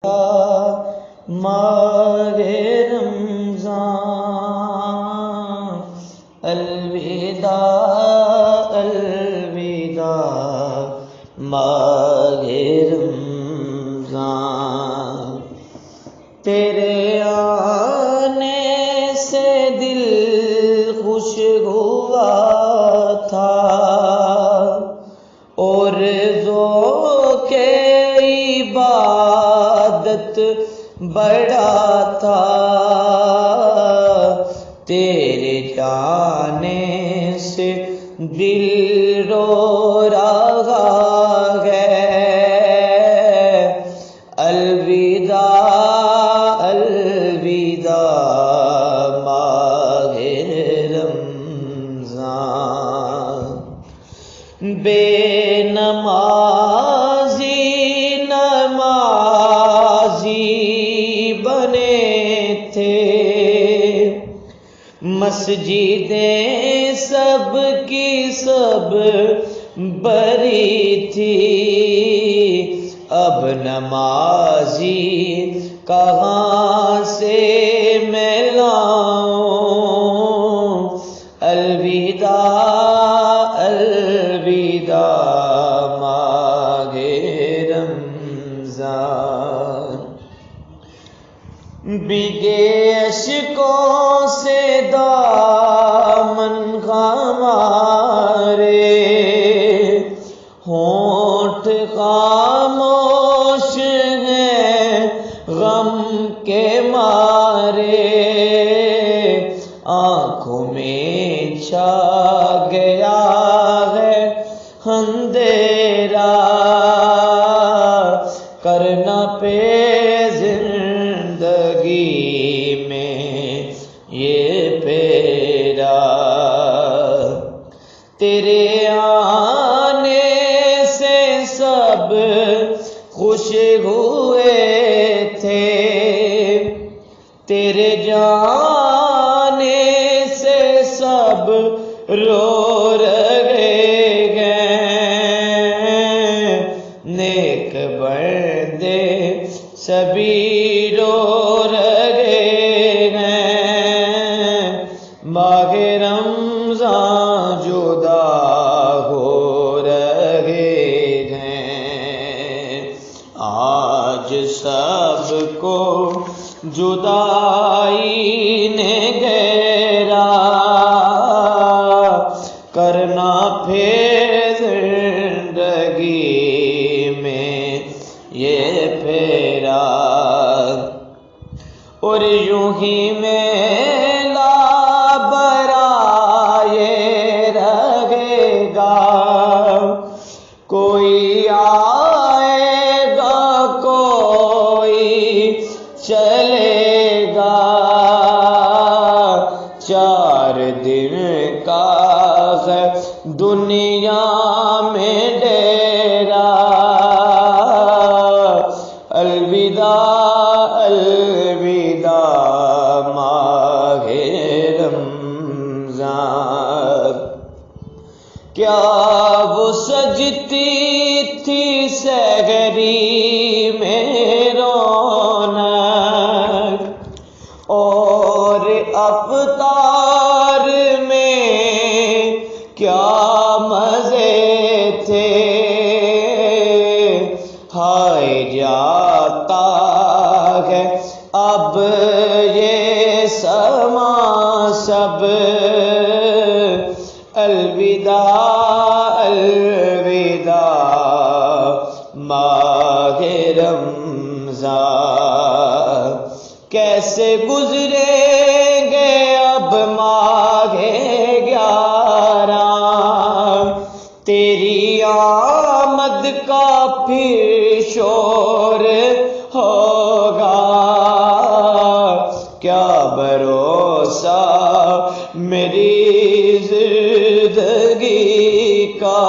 ماہ رمضان الوداع الوداع ماہ رمضان تیرے آنے سے دل خوش ہوا تھا اور ذوق عبادت بڑا تھا تیرے جانے سے دل رو رہا ہے الوداع الوداع ماہ رمضان بے نمازی بنے تھے مسجدیں سب کی سب بری تھی اب نمازی کہاں سے میں لاؤں الوداع الوداع ماہ رمضان بھیگے اشکوں سے دامن ہمارے ہونٹ خاموش ہیں غم کے مارے آنکھوں میں چھا گیا ہے اندھیرا کرنا پہ زندگی میں یہ پھیرا تیرے آنے سے سب خوش ہوئے تھے تیرے جانے سے سب رو رہے ہیں نیک بندے سبھی رو رہے ہیں ماہ رمضان جدا ہو رہے ہیں آج سب کو جدائی نے گھیرا کرنا پھر زندگی میں یہ پھیرا اور یوں ہی میلا برائے رہے گا کوئی آئے گا کوئی چلے گا 4 دن کا ہے دنیا میں ڈیرا الوداع الوداع ماہ رمضان کیا وہ سجتی تھی سحری میں رونق اور افطار میں کیا مزے تھے ہائے جاتا ہے اب یہ سما سب الوداع الوداع ماہ رمضان کیسے گزریں گے اب ماہ 11 تیری آمد کا پھر شور ہوگا کیا بھروسہ میری زندگی کا